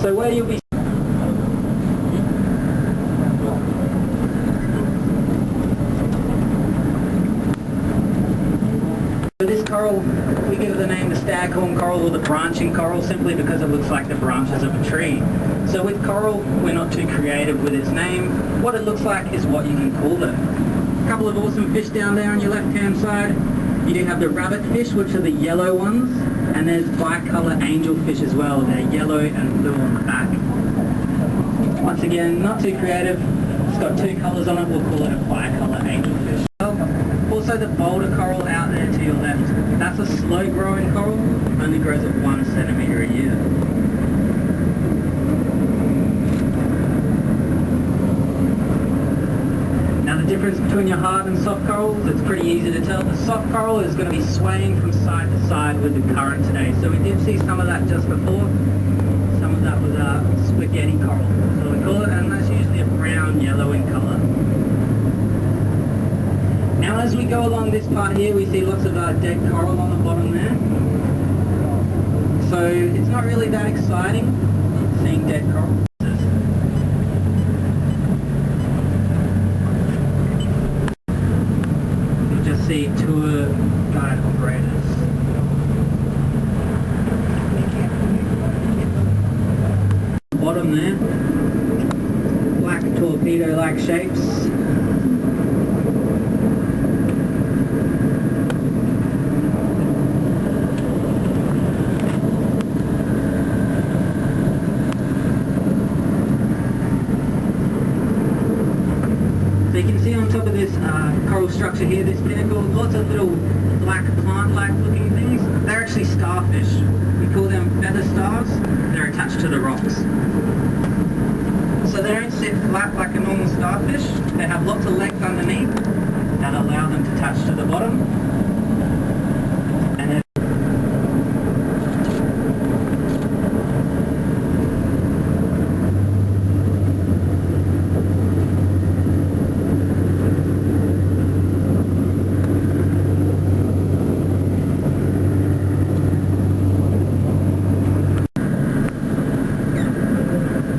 So where you'll be this coral, we give it the name the staghorn coral or the branching coral simply because it looks like the branches of a tree. So with coral, we're not too creative with its name. What it looks like is what you can call it. A couple of awesome fish down there on your left-hand side. You do have the rabbit fish, which are the yellow ones, and there's bicolour angelfish as well. They're yellow and blue on the back. Once again, not too creative. It's got two colours on it. We'll call it a bicolour angelfish. Also the boulder coral out there to your left. That's a slow-growing coral. It only grows at 1 centimetre a year. Now the difference between your hard and soft corals, it's pretty easy to tell. The soft coral is going to be swaying from side to side with the current today. So we did see some of that just before. Some of that was spaghetti coral, so we call it, and that's usually a brown yellow in colour. Now as we go along this part here, we see lots of dead coral on the bottom there. So it's not really that exciting seeing dead coral. You'll just see tour guide operators. Bottom there, black torpedo-like shapes. So you can see on top of this coral structure here, this pinnacle, lots of little black plant-like looking things. They're actually starfish. We call them feather stars. They're attached to the rocks. So they don't sit flat like a normal starfish. They have lots of legs underneath that allow them to attach to the bottom. And then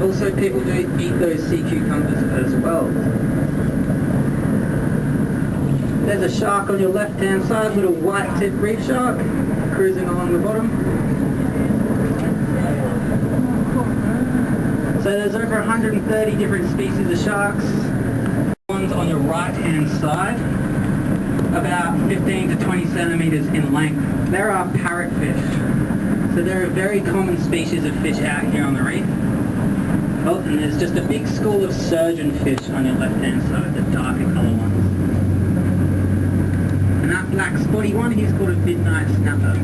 also people do eat those sea cucumbers as well. There's a shark on your left hand side, little white tip reef shark, cruising along the bottom. So there's over 130 different species of sharks. Ones on your right hand side, about 15 to 20 centimetres in length. There are parrotfish. So they're a very common species of fish out here on the reef. Oh, and there's just a big school of surgeonfish on your left-hand side, the darker colour ones. And that black spotty one, he's called a midnight snapper.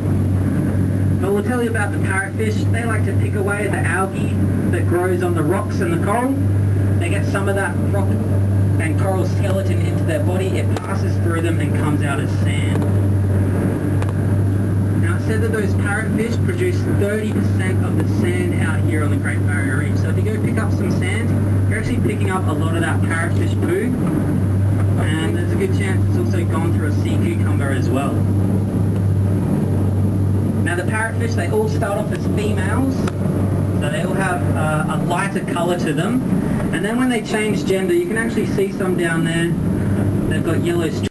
But we'll tell you about the parrotfish. They like to pick away at the algae that grows on the rocks and the coral. They get some of that rock and coral skeleton into their body. It passes through them and comes out as sand. Said that those parrotfish produce 30% of the sand out here on the Great Barrier Reef. So if you go pick up some sand, you're actually picking up a lot of that parrotfish poo, and there's a good chance it's also gone through a sea cucumber as well. Now the parrotfish, they all start off as females, so they all have a lighter colour to them, and then when they change gender, you can actually see some down there, they've got yellow stripes.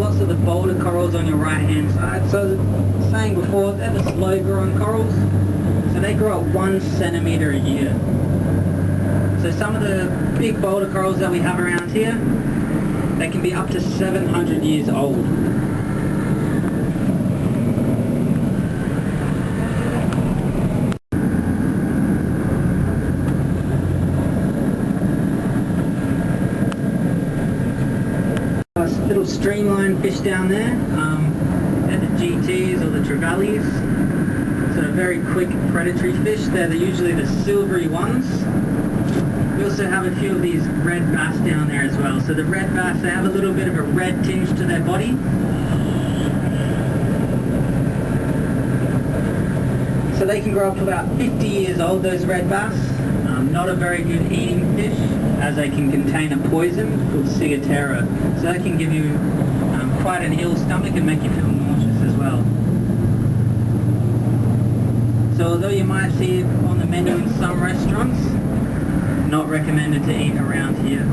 lots of the boulder corals on your right hand side. So saying before, they're the slow growing corals. So they grow at 1 centimetre a year. So some of the big boulder corals that we have around here, they can be up to 700 years old. Little streamline fish down there, they're the GTs or the trevallies. So they're very quick predatory fish. They're usually the silvery ones. We also have a few of these red bass down there as well. So the red bass, they have a little bit of a red tinge to their body. So they can grow up to about 50 years old, those red bass. Not a very good eating fish, as they can contain a poison called ciguatera. So that can give you quite an ill stomach and make you feel nauseous as well. So although you might see it on the menu in some restaurants, not recommended to eat around here.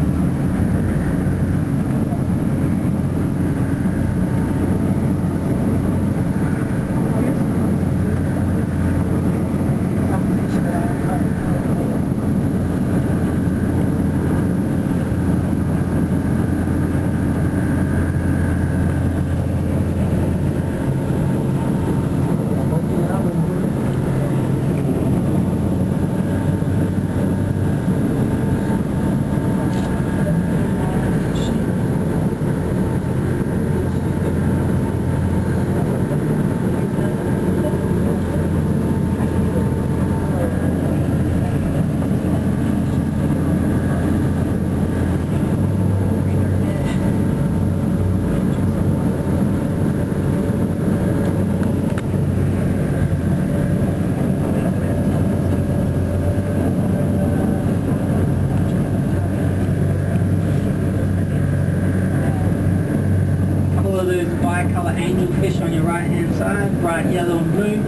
Bi-colour angelfish on your right hand side, bright yellow and blue.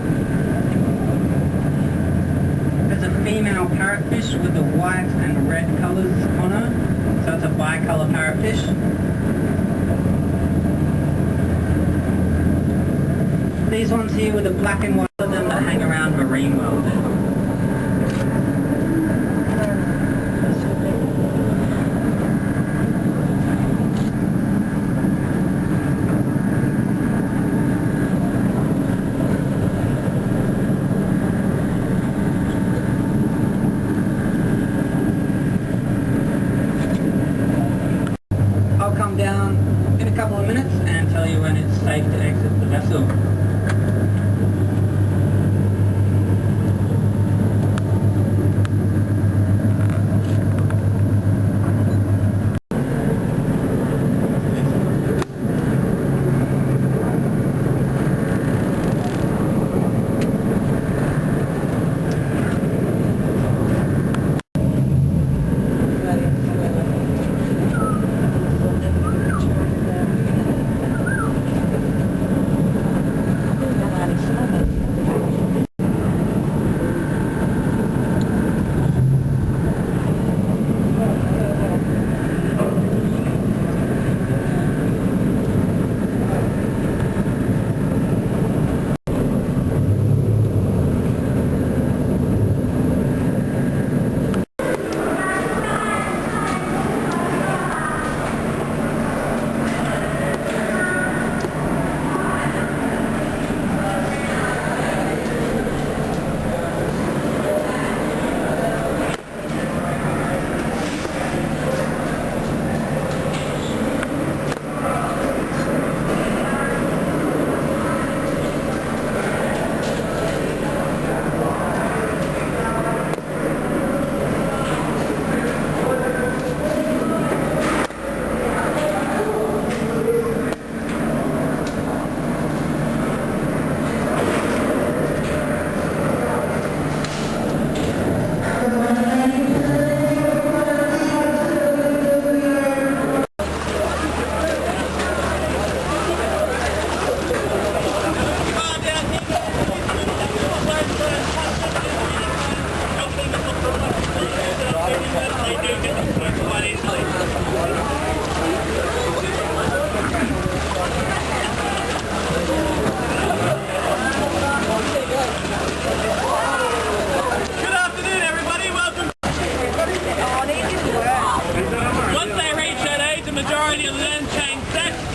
There's a female parrotfish with the white and red colours on her, so it's a bi-colour parrotfish. These ones here with the black and white of them that hang around Marine World. Down in a couple of minutes and tell you when it's safe to exit the vessel.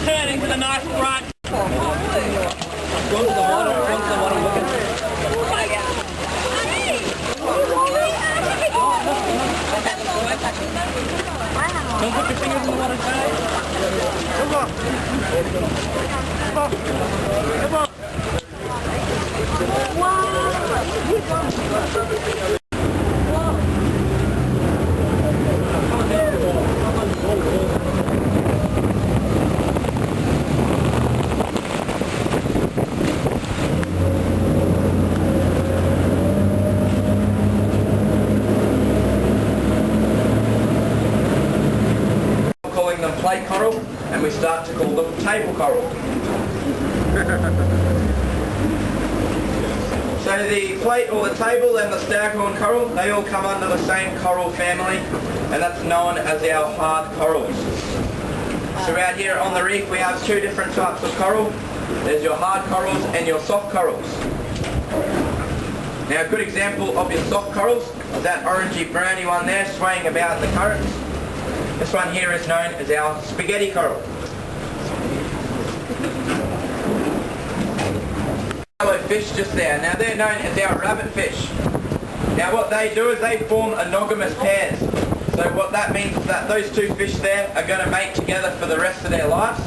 turning to the nice bright. Go to the water, look at it. Don't put your fingers in the water, Jay. Come on. Come on. Come on. Calling them plate coral, and we start to call them table coral. So the plate or the table and the staghorn coral, they all come under the same coral family, and that's known as our hard corals. So out here on the reef we have two different types of coral. There's your hard corals and your soft corals. Now a good example of your soft corals is that orangey browny one there swaying about in the currents. This one here is known as our spaghetti coral. Yellow fish just there. Now they're known as our rabbit fish. Now what they do is they form anogamous pairs. So what that means is that those two fish there are going to mate together for the rest of their lives.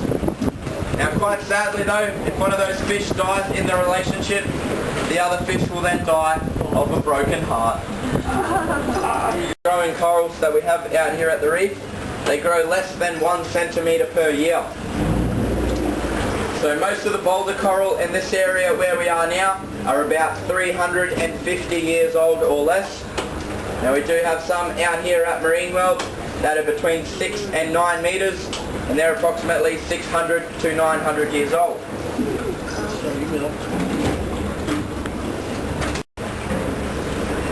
Now quite sadly though, if one of those fish dies in the relationship, the other fish will then die of a broken heart. Growing corals that we have out here at the reef, they grow less than 1 centimetre per year. So most of the boulder coral in this area where we are now are about 350 years old or less. Now we do have some out here at Marine World that are between 6 and 9 metres, and they're approximately 600 to 900 years old.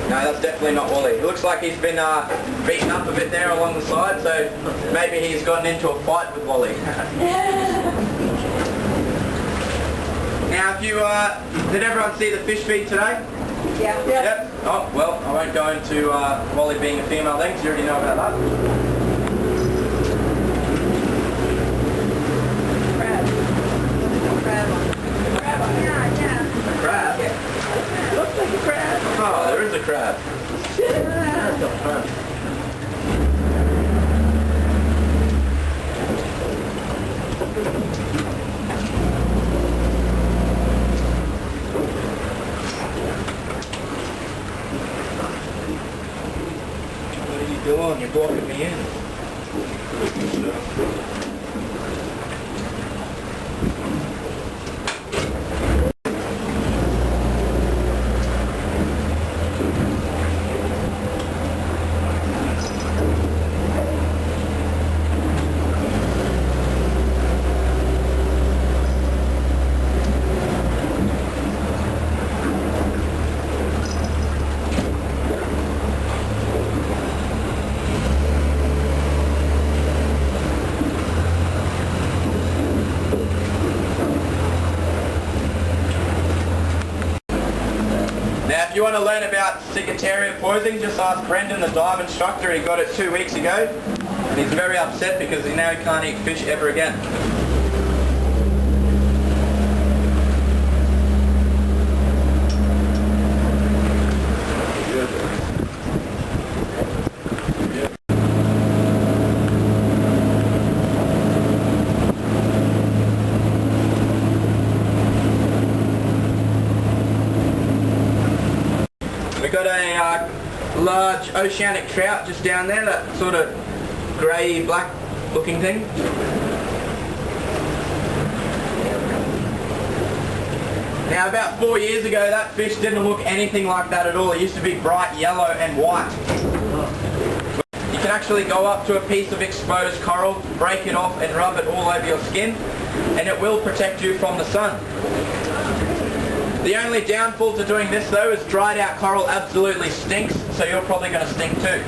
No, that's definitely not Wally. It looks like he's been beaten up a bit there along the side, so maybe he's gotten into a fight with Wally. Now, if you did everyone see the fish feed today? Yeah. Yep. Oh, well, I won't go into Wally being a female then, because you already know about that. Crab. A crab? Yeah. Looks like a crab. Oh, there is a crab. There's a crab. What are you doing? You're blocking me in. Now if you want to learn about ciguataria poisoning, just ask Brendan, the dive instructor. He got it 2 weeks ago, and he's very upset because he now can't eat fish ever again. We've got a large oceanic trout just down there, that sort of grey black looking thing. Now about 4 years ago that fish didn't look anything like that at all. It used to be bright yellow and white. You can actually go up to a piece of exposed coral, break it off and rub it all over your skin, and it will protect you from the sun. The only downfall to doing this though is dried out coral absolutely stinks, so you're probably going to stink too.